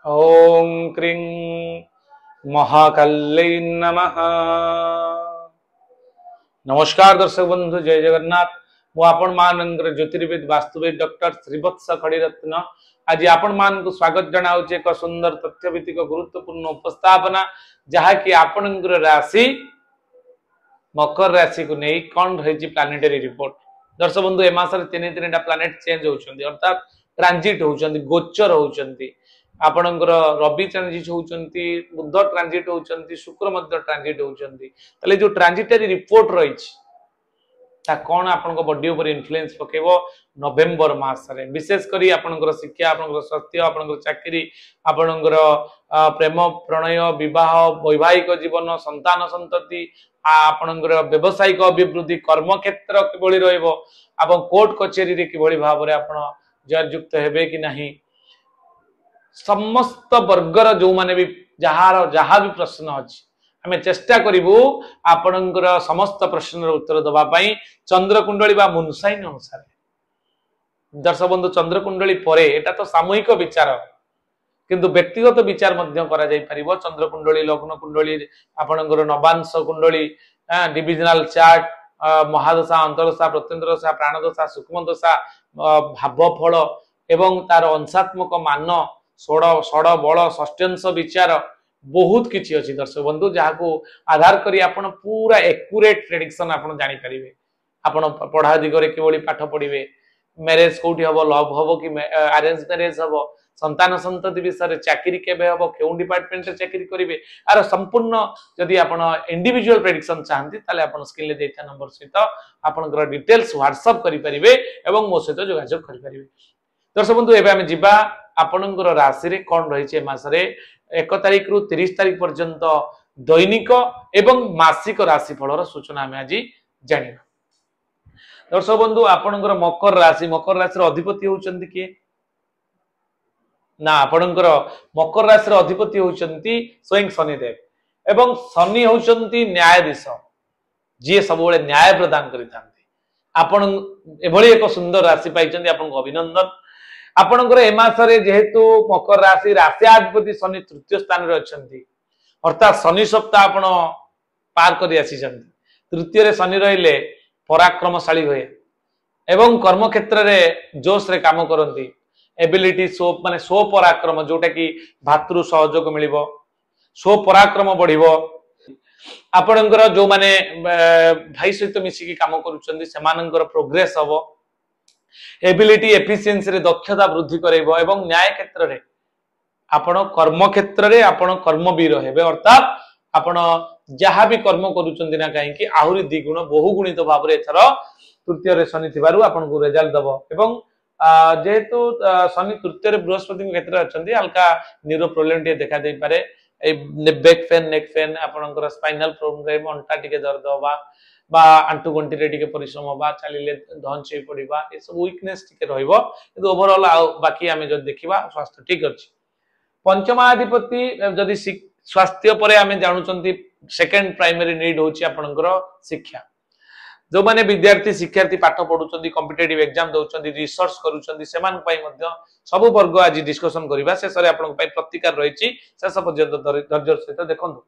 ओम क्रीं महाकाल्यै नमः। नमस्कार दर्शक बंधु, जय जगन्नाथ। मु आपण मानकर ज्योतिर्विद वास्तुविद डॉक्टर श्रीवत्स खड़ीरत्न आज आपण मान को स्वागत जनाऊँ एक सुंदर तथ्यभित्तिक गुरुत्वपूर्ण उपस्थापना जहाँकि आपण राशि मकर राशि को नहीं कौन रही प्लानेटरी रिपोर्ट। दर्शक बंधु ए मास तीन प्लानेट चेंज होती अर्थात ट्रांजिट होती गोचर होती आपणकर रवि ट्रांजिट होती बुध ट्रांजिट होती शुक्र मध्य ट्रांजिट होती जो ट्रांजिटरी रिपोर्ट रही कौन आपण बॉडी ऊपर इन्फ्लुएंस पकेबो नवेम्बर मास रे विशेष करी आपणकर शिक्षा आपणकर स्वास्थ्य आपणकर चाकरी आपणकर प्रेम प्रणय विवाह वैवाहिक जीवन संतान संतति आपणकर व्यवसायिक अभिवृद्धि कर्म क्षेत्र किभଳି रहइबो आपण कोर्ट कचेरी रे किभଳି भाव रे आपण जययुक्त हेबे कि नहीं समस्त वर्गर जो माने भी जहाँ भी प्रश्न अच्छी आमे चेष्टा करिबु आपणकर समस्त प्रश्नर उत्तर दबा पई चंद्रकुंडली बा मुनसाइन अनुसार। दर्शक बंधु चंद्रकुंडली परे एटा तो सामूहिक विचार किंतु व्यक्तिगत विचार मध्य करा जाई परिबो। चंद्रकुंडली लग्न कुंडली आपणकर नवांश कुंडली डिविजनल चार्ट महादशा अंतरदशा प्रत्यंतरदशा प्राणदशा सूक्ष्मदशा भाव फल एवं तार अंशात्मक मान षड़ बल षष्ट्यंश विचार बहुत किछि अछि दर्शक बंधु जहाँ को आधार करी आपण पूरा एक्यूरेट प्रेडिक्शन आपण जानि परिबे। आपण पढ़ा दिगरे किभଳି पाठ पढ़िबे मैरिज कोठी हबो लव हबो कि अरेंज मैरिज हबो संतान संतति विषय चाकरी केबे हबो केउ डिपार्टमेंट रे चाकरी करिवे आर संपूर्ण जदि आपण इंडिविजुअल प्रेडिक्शन चाहंती ताले आपण स्क्रीन ले देता नंबर सहित आपनकर डिटेल्स व्हाट्सएप करि परिबे एवं मो सहित जोगाजोग करि परिबे। दर्शक बंधु एबे हम जिबा आपनकर राशि रे कोन रही छे मास रे 1 तारिख रु 30 तारिख पर्यंत दैनिक एवं मासिक राशि फलर सूचना हम आज जानिबा। दर्शक बंधु आपनकर मकर राशि अधिपति होचंती किए ना आपनकर मकर राशि अधिपति होचंती स्वयं शनिदेव एवं शनि होचंती न्यायाधीश जी सब बेले न्याय प्रदान करितांती। आपण एभली एक सुंदर राशि पाइचंती आपनको अभिनंदन। आपणकर ए मासरे जेहेतु मकर राशि राशियाधिपति शनि तृतीय स्थान रे अछंती अर्थात शनि सप्ताह आपण पार करि आसीचंती। तृतीय रे शनि रहिले पराक्रमशाली होए एवं कर्म क्षेत्र रे जोश रे काम करंती एबिलिटी सो माने सो पराक्रम जोटा कि भातृ सहयोग मिलिबो सो पराक्रम बढ़िबो। आपणकर जो माने भाई सहित मिसिकी काम करूचंती सेमानकर प्रोग्रेस हबो एबिलिटी एफिशिएंसी रे दक्षता वृद्धि करेबो एवं न्याय क्षेत्र रे आपण कर्म क्षेत्र रे आपण कर्मवीर हेबे अर्थात आपण जहाँ भी कर्म करूचंती ना काहे कि आहुरी द्विगुण बहुगुणित भाव रे एथर तृतीय रे शनि थिबारु आपण को रिजल्ट दबो एवं जेहेतु शनि तृतीय रे बृहस्पति के क्षेत्र अछंती हल्का न्यूरो प्रॉब्लम टे देखा दे पारे ए बैक पेन नेक पेन आपणकर स्पाइनल प्रॉब्लम अंटा टिके दर्द होबा बा आंटू गंटी रे टिके परिश्रम होबा चलिले धंच हे पड़िबा ए सब वीकनेस टिके रहइबो किंतु ओवरऑल बाकी आमे जद देखिबा स्वास्थ्य ठीक अछि। पंचमाधिपति जदि स्वास्थ्य परे आमे जानुचंती सेकंड प्राइमरी नीड होची आपणकर शिक्षा। जो माने विद्यार्थी शिक्षार्थी पाठ पढुचंती कॉम्पिटिटिव एग्जाम दउचंती रिसर्च करूचंती सेमान पई मध्य सब वर्ग आज डिस्कशन करिबा शेष रे आपन पई प्रतिकार रहिची शेष पर्यंत धैर्य सहित देखंतु।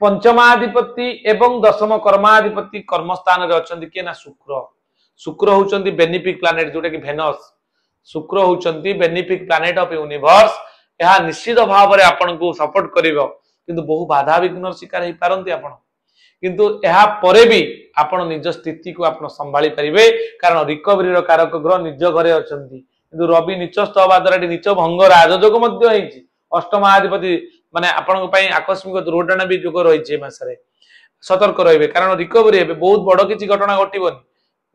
पंचमाधिपति एवं दशम कर्माधिपति कर्मस्थान रे अछंती के ना शुक्र होचंती बेनिफिक प्लैनेट जोटा कि वेनस शुक्र होचंती बेनिफिक प्लैनेट ऑफ यूनिवर्स यह निश्चित भाव रे आपन को सपोर्ट करिवो किंतु बहु बाधा विघ्न शिकार हे पारंती आपन किंतु यह परे भी आपण निज स्थिति को आपण संभाली परिबे कारण रिकवरी रो कारक ग्रह निज घरे अछंती किंतु रवि नीचस्थ होबा द्वारा नीच भंग राजयोग मध्य होईची। अष्टमाधिपति माने आपण पई आकस्मिक दुर्घटना भी जोग रहिचे मासरे सतर्क रहिबे कारण रिकवरी हेबे बहुत बड़ किछि घटना घटिबोनी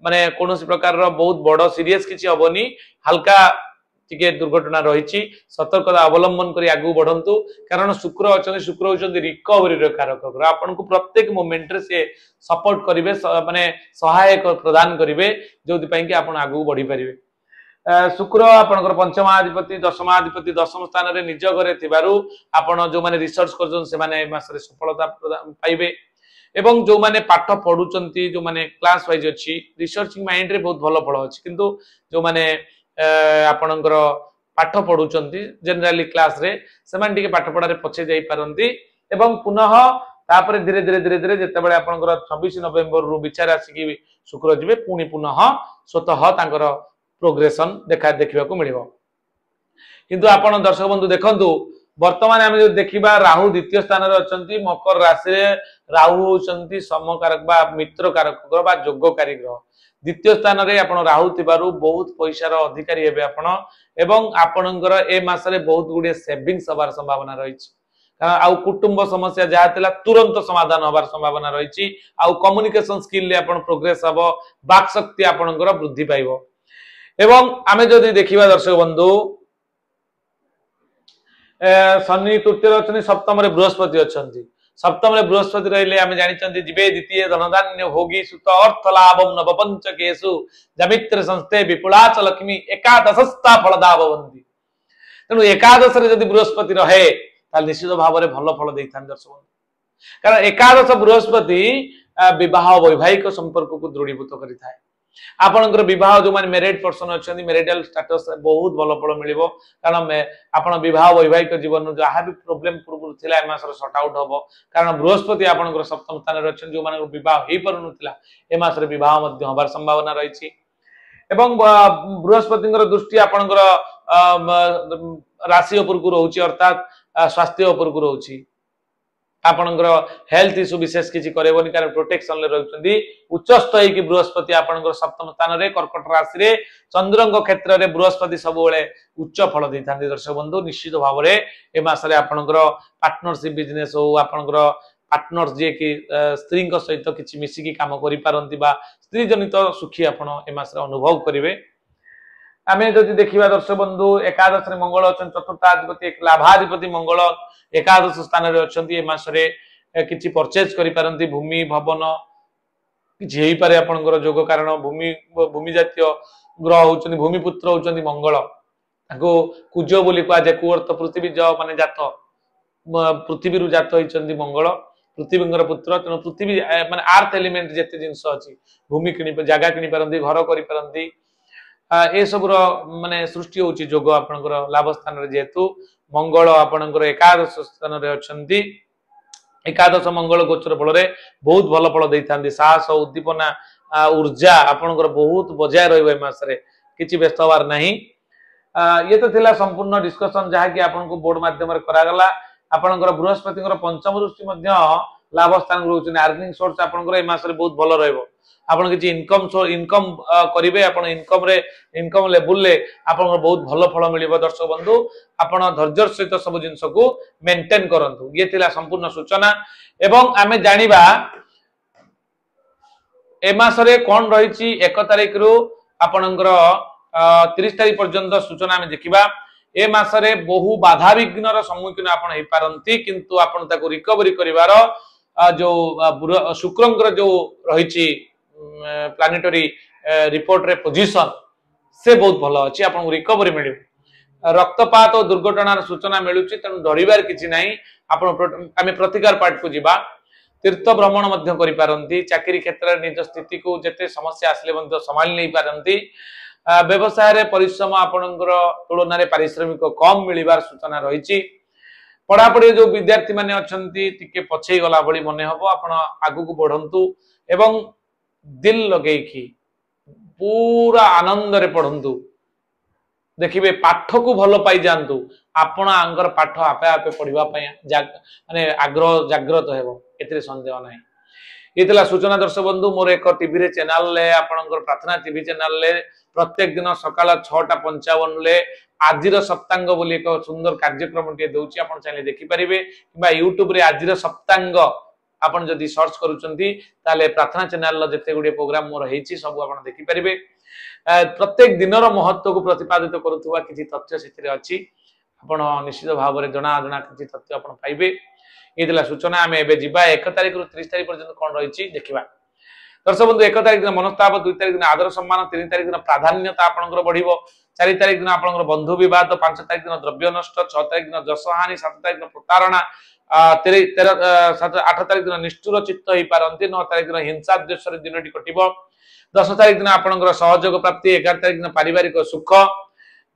माने कोनोसी प्रकार रो बहुत बड़ सीरियस किछि होबोनी हल्का टिके दुर्घटना रहिची सतर्कता अवलंबन करी आगु बढ़ंतु कारण शुक्र अछन शुक्र होचंदी रिकवरी रो कारक ग्रह आपण को प्रत्येक मोमेंट रे से सपोर्ट करिवे माने सहायक प्रदान करिवे जोति पई कि आपण आगु बढ़ी परिबे। शुक्र आपनकर पंचमाधिपति दशमाधिपति दशम स्थान रे निज घरे थिबारु आपण जो माने रिसर्च करजन से माने मास रे सफलता पाइबे एवं जो माने पाठ पढुचंती जो माने क्लास वाइज अछि रिसर्चिंग माइंड रे बहुत भलो फल अछि किंतु जो माने आपनकर पाठ पढ़ुचंती जनरली क्लास रे सेमान टिके पाठ पढ़ारे पछे जाई पारंती एवं पुनः तापर धीरे धीरे धीरे धीरे जेतेबेले आपनकर 26 नवेम्बर रु विचार आसिकी शुक्र जिवे पुनी पुनः स्वतः तांकर प्रोग्रेशन देखा को मिलिबो किंतु आपण दर्शक बंधु देखंतु वर्तमान आम जो देखा राहु द्वितीय स्थान अच्छा मकर राशि रे राहु होती समकारक बा मित्र कारक ग्रह बा जोगकारी ग्रह द्वितीय स्थान रे आपण राहु थिबारु बहुत पैसार अधिकारी हेबे आपण एवं आपणकर ए मासरे बहुत गुडे सेविंग्स हबार संभावना रही कारण आउ कुटुंब समस्या जहाँ थिला तुरंत समाधान हबार संभावना रही आउ कम्युनिकेशन स्किल ले आपण प्रोग्रेस हबो वाक शक्ति आपणकर वृद्धि पाइबो एवं आमे जदि देखिबा दर्शक बंधु शनि तृतीय अच्छा सप्तम बृहस्पति अच्छा सप्तम बृहस्पति रहिले आमे जानिचंती जिबे द्वितीय धनधान्य भोगी सुत अर्थ लाभम नवपंचकेषु जमित्र संस्थे विपुलाच लक्ष्मी एकादशस्था फलदा भवन्ति तेणु एकादश रे यदि बृहस्पति रहे ताल निश्चित भाव में भल फल देथान दर्शक कारण एकादश बृहस्पति विवाह वैवाहिक संपर्क को दृढ़ीभूत करिथाय आपनकर विवाह जो माने मैरिड पर्सन अछंती मैरिटल स्टेटस बहुत भल फल मिलिबो कारण आपण विवाह वैवाहिक जीवन जहाँ भी प्रॉब्लम पूर्व थिला ए मासर सॉर्ट आउट हबो कारण बृहस्पति आपनकर सप्तम स्थान रे अछन जो माने विवाह हेई परनुथिला ए मास रे विवाह मध्य हबार संभावना रहिछि एवं बृहस्पतिଙ୍କର दृष्टि आपनकर राशि उपर को रहउछि अर्थात स्वास्थ्य उपर को रहउछि आपनकर हेल्थ इश्यू विशेष किछि करेबोनी कारण प्रोटेक्शन ले रहउछंदी उच्चस्थ है कि बृहस्पति आपनकर सप्तम स्थान रे कर्कट राशि रे चंद्रंग क्षेत्र रे बृहस्पति सब बेले उच्च फल दैथांती दर्शक बंधु निश्चित भाव रे ए मास रे आपनकर पार्टनरशिप बिजनेस हो आपनकर पार्टनर जे कि स्त्री सहित किछि मिसिकी काम करि पारंती बा स्त्री जनित सुखी आपण ए मास रे अनुभव करिवे आमे जदि देखिबा दर्शक बंधु एकादश रे मंगल अछन चतुर्थाधिपति एक लाभाधिपति मंगल एकादश स्थान रे अछंती ए मास रे किछि परचेज करि पारंती भूमि भवन किछि हेई पारे आपनकर जोग कारण भूमि जातीय ग्रह होचंती भूमिपुत्र होचंती मंगल ताको कुजो बोली कुआ जे कुअर्थ पृथ्वी ज माने जात पृथ्वी रु जात होइचंती मंगल पृथ्वींगर पुत्र तेणु पृथ्वी माने अर्थ एलिमेंट जेते जिंस अछि भूमि किनि जागा किनि पारंती घर करि पारंती ए सब माने सृष्टि होची जोग आपनकर लाभ स्थान रे जेतु मंगल आपनकर एकादश स्थान रे अछंती एकादश मंगल गोचर फल रे बहुत भल फल दैथांती साहस उद्दीपना ऊर्जा आपनकर बहुत बजाय रहइबे मास रे किछि व्यस्त हवार नाही ये तो थिला संपूर्ण डिस्कशन जहा कि आपनको बोर्ड माध्यम रे करा गला आपनकर बृहस्पतिଙ୍କର पंचम दृष्टि मध्य लाभ स्थान रहउछि अर्निंग सोर्स आपनकर ए मास रे बहुत भल रहइबो आपण किछि इनकम करिवे आपण इनकम लेवल ले आपण बहुत भल फल मिलिबो दर्शक बंधु आपण धैर्यर सहित सब जिंस को मेंटेन करंतु ये थिला संपूर्ण सूचना एवं आमे जानिबा ए मास रे कोन रहिछि 1 तारिख रु आपणकर 30 तारिख पर्यंत सूचना आमे देखिबा ए मास रे बहु बाधा विघ्नर सम्मुखीन आपण हे पारंती किंतु आपण ताको रिकवरी करिवार जो शुक्रंकर जो रहिछि प्लानेटरी रिपोर्ट रे पोजीशन से बहुत भल अच्छी आपन रिकवरी मिल रक्तपात और दुर्घटनार सूचना मिलुची तेणु डरिबार किछि नाही आपण आमे प्रतिकार पार्ट को जिबा तीर्थ भ्रमण मध्य करि पारंती चाकरी क्षेत्र रे निज स्थिति को जते समस्या आसले मध्य संभाल नै पारंती व्यवसाय रे परिश्रम आपनकर तुलना रे पारिश्रमिक कम मिलिबार सूचना रहिछि पढ़ापढ़ी जो विद्यार्थी माने अछंती टिके पछै गला भली मने हबो आपण आगु को बढ़ंतु एवं दिल लगे कि पूरा आनंद रे पढ़ंतु देखिबे पाठ को भल पाई जानतु आपण आंगर पाठ आपे आपे पढ़िबा पय माने आग्रह जागृत हेबो एतरे संदेह नाही एतला सूचना दर्शक बंधु मोर एक टीवी रे चैनल ले आपनकर प्रार्थना टीवी चैनल ले प्रत्येक दिन सकाळ 6:55 ले आजिर सप्तांग बोली एक सुंदर कार्यक्रम टे दउची आपण चाहे देखि परिबे किबा YouTube रे आजिर सप्तांग आपण जदि सर्च करूचंती ताले प्रार्थना चैनल ल जते गुडी प्रोग्राम मोर हेची सब आपण देखि परिबे प्रत्येक दिनर महत्व को प्रतिपादित करूथुवा किछि तथ्य सेतिरे अछि आपण निश्चित भाव रे जणा किछि तथ्य आपण पाइबे एदिला सूचना आमे एबे जिबा 1 तारिख रु 30 तारिख पर्यंत कोन रहिछि देखिबा दर्शक बंधु 1 तारिख दिन मनस्ताप 2 तारिख दिन आदर सम्मान 3 तारिख दिन प्राधान्यता आपनकर बढ़िबो 4 तारिख दिन आपनकर बंधु विवाद 5 तारिख दिन द्रव्य नष्ट 6 तारिख दिन जस हानि 7 तारिख दिन प्रतारणा 8 तारिख दिन निष्ठुर चित्त होई पारंती 9 तारिख दिन हिंसा द्वेषर दिनटी कटिबो 10 तारिख दिन आपनकर सहयोग प्राप्ति 11 तारिख दिन पारिवारिक सुख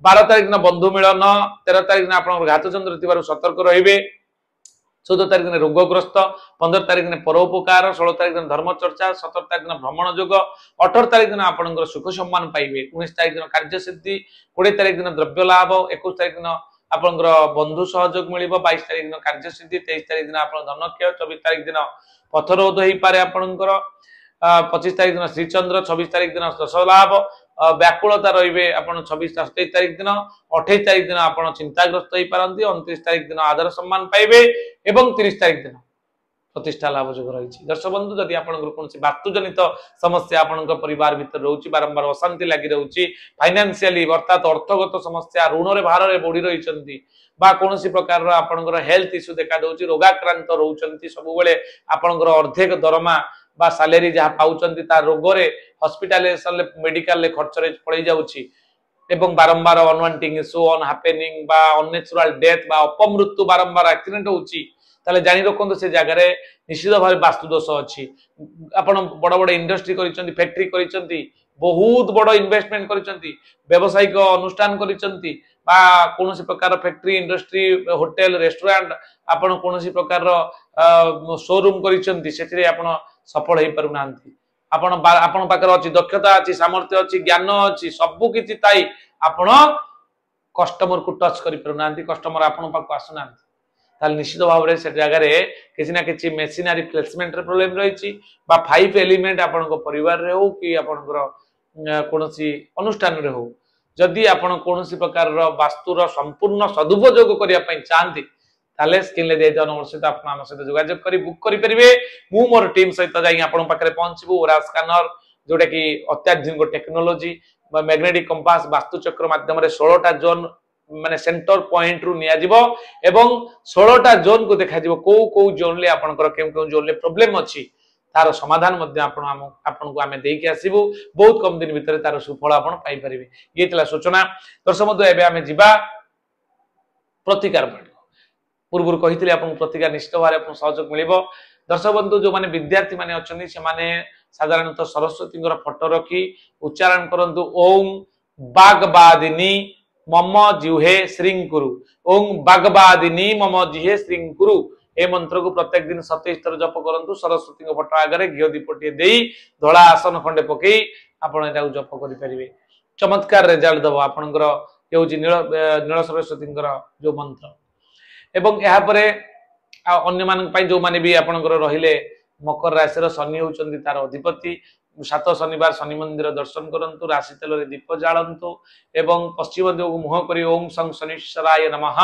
12 तारिख दिन बंधु मिलन 13 तारिख दिन आप घात चंद्र थिबारु सतर्क रहिबे 14 तारिख दिन रोगग्रस्त 15 तारिख दिन परोपकार 16 तारिख दिन धर्म चर्चा 17 तारिख दिन भ्रमण योग 18 तारिख दिन आपनकर सुख सम्मान पाइबे 19 तारिख दिन कार्य सिद्धि 20 तारिख दिन द्रव्य लाभ 21 तारिख दिन आपनकर बंधु सहयोग मिलिबो 22 तारिख दिन कार्य सिद्धि 23 तारिख दिन आपन धन क्षय 24 तारिख दिन पथरोध होई पारे आपनकर 25 तारिख दिन श्रीचंद्र 26 तारिख दिन दश लाभ व्याकुलता रहिबे आपण 26 27 तारिख दिन 28 तारिख दिन आपण चिंताग्रस्त होई पारंती 29 तारिख दिन आदर सम्मान पाइबे एवं 30 तारिख दिन प्रतिष्ठा लाभ जोग रही दर्शक बंधु जदि आपनकर कोनसी वास्तुजनित समस्या आपनकर परिवार भीतर रहउची बारंबार अशांति लागि रहउची फाइनेंशियली अर्थात अर्थगत समस्या ऋण रे भार रे बढ़ी रहिचंती बा कोनसी प्रकार रो आपनकर हेल्थ इश्यू देखा दउची रोगाक्रांत रहउचंती सब बेले आपनकर अर्धेक दरमा बा सैलरी जहा पाउचंती ता रोग रे हॉस्पिटलाइजेशन मेडिकल ले खर्च रे पड़ै जाउची एवं बारंबार अनवांटिंग इश्यू अनहैपनिंग बा अननेचुरल डेथ बा अपमृत्यु बारंबार एक्सीडेंट होउची ताले जानि रखंतो से जगह रे निश्चित भाव वास्तु दोष अछि आपण बड़ बड़ इंडस्ट्री करिसंती फैक्ट्री करिसंती बहुत बड़ इन्वेस्टमेंट करिसंती व्यावसायिक अनुष्ठान करिसंती बा कोनोसी प्रकार फैक्ट्री इंडस्ट्री होटल रेस्टोरेंट आपण कोनोसी प्रकार शोरूम करिसंती सेतिरे आपण सफल होई पारु नांती आपण पाकर अछि दक्षता अछि सामर्थ्य अछि ज्ञान अछि सब किछि ताई आपण कस्टमर को टच करि पारु नांती कस्टमर आपण पाक आसु नांती ताल निश्चित भाव रे से जगह रे किछि ना किछि मेशिनरी प्लेसमेंट रे प्रॉब्लम रहिछि बा फाइव एलिमेंट आपण को परिवार रे हो कि आपनकर कोनोसी अनुष्ठान रे हो जदि आपण कोनोसी प्रकार रो वास्तु रो संपूर्ण सदुपयोग करिया पई चाहंती ताले स्क्रीन ले दे नंबर सहित आपण हम सहित जोगाजोग करी बुक करि परिबे मु मोर टीम सहित जाई आपण पाखरे पहुंचबो ओरा स्कैनर जोटा कि अत्याधुनिक टेक्नोलॉजी बा मैग्नेटिक कंपास वास्तु चक्र माध्यम रे 16 टा जोन माने सेंटर पॉइंट रु निया जिवो एवं 16 टा जोन को देखा जिवो को जोन ले आपनकर केउ जोन ले प्रॉब्लम अछि तार समाधान मध्ये आपन को आमे देई के आसीबो बहुत कम दिन भीतर तार सुफल आपन पाई परिबे ये तला सूचना दर्शक बंधु एबे आमे जिबा प्रतिकार पूर्व कही आपन प्रतिकार निश्चित भाव आपन सहयोग मिलिबो दर्शक बंधु जो माने विद्यार्थी माने अछनी से माने साधारणतः सरस्वती फोटो रखी उच्चारण करंतु ओम बागबादिनी मम जिह्वे श्रृंकुरु ओम बागबादिनी मम जिह्वे श्रृंकुरु ए मंत्र को प्रत्येक दिन 27 थर जप करंतु सरस्वती फोटो आगे घिओ दीपटिए देई धला आसन खंडे पकई आपण एटा जप करि परिबे चमत्कार रिजल्ट दबो आपनकर हेउची नील सरस्वती जो मंत्र एवं यहाँ पर अन्य मान जो माने भी आपनकर रहिले मकर राशि शनि होउचंदी तार अधिपति 7 शनिवार शनि मंदिर दर्शन करंतु राशि तेल रे दीप जालंतु एवं पश्चिम दिग मुह करी ओम सं शनिश्चराय नमः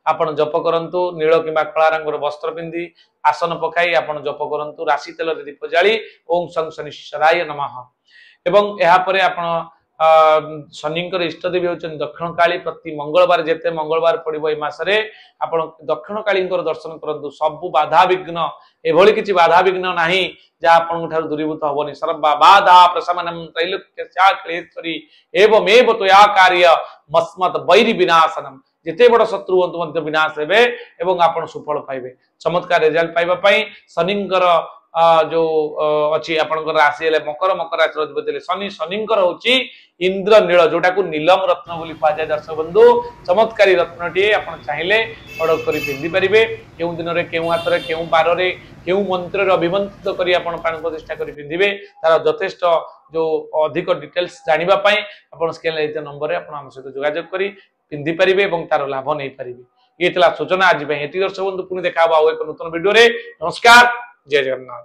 आपण जप करंतु नील किबा कला रंगर वस्त्र पिंदी आसन पकाई आपण जप करंतु राशि तेल रे दीप जाली ओम सं शनिश्चराय नमः एवं यहाँ पर आपण शनिंकर इष्ट देवी होचन दक्षिण काली प्रति मंगलवार जेते मंगलवार पड़िबो ए मासरे आपण दक्षिण कालींकर दर्शन करंतु सब बाधा विघ्न एभली किछि बाधा विघ्न नाही जा आपण ठार दूरीभूत होबनी सर्व बाधा प्रशमनम त्रैलोक्यस्या क्लेश्वरी एवमेव तया कार्य मस्मत वैरी विनाशनम जेते बड़ शत्रु हंतु मध्य विनाश हेबे एवं आपण सुफल पाइबे चमत्कार रिजल्ट पाइबा पई शनिंकर जो अच्छी आपनकर राशि हेले मकर मकर राशि अधिपति शनि शनिंकर होची इंद्र नील जोटा को नीलम रत्न बोली कहा जाय दर्शक बंधु चमत्कारी रत्नटी आपण चाहिले ऑर्डर करी पिंदी परिबे केउ दिन रे केउ हाथ रे केउ बार रे केउ मंत्र रे अभिमंत्रित करी आपण प्राण प्रतिष्ठा करी पिंदिबे तार यथेष्ट जो अधिक डिटेल्स जानिबा पई आपण स्क्रीन ले नंबर रे आपण हम सहित जोगाजोग करी पिंदी परिबे एवं तार लाभ नै परिबे ये तला सूचना आज पई एति दर्शक बंधु पुनी देखाबो एक नूतन वीडियो रे नमस्कार जय जगन्नाथ।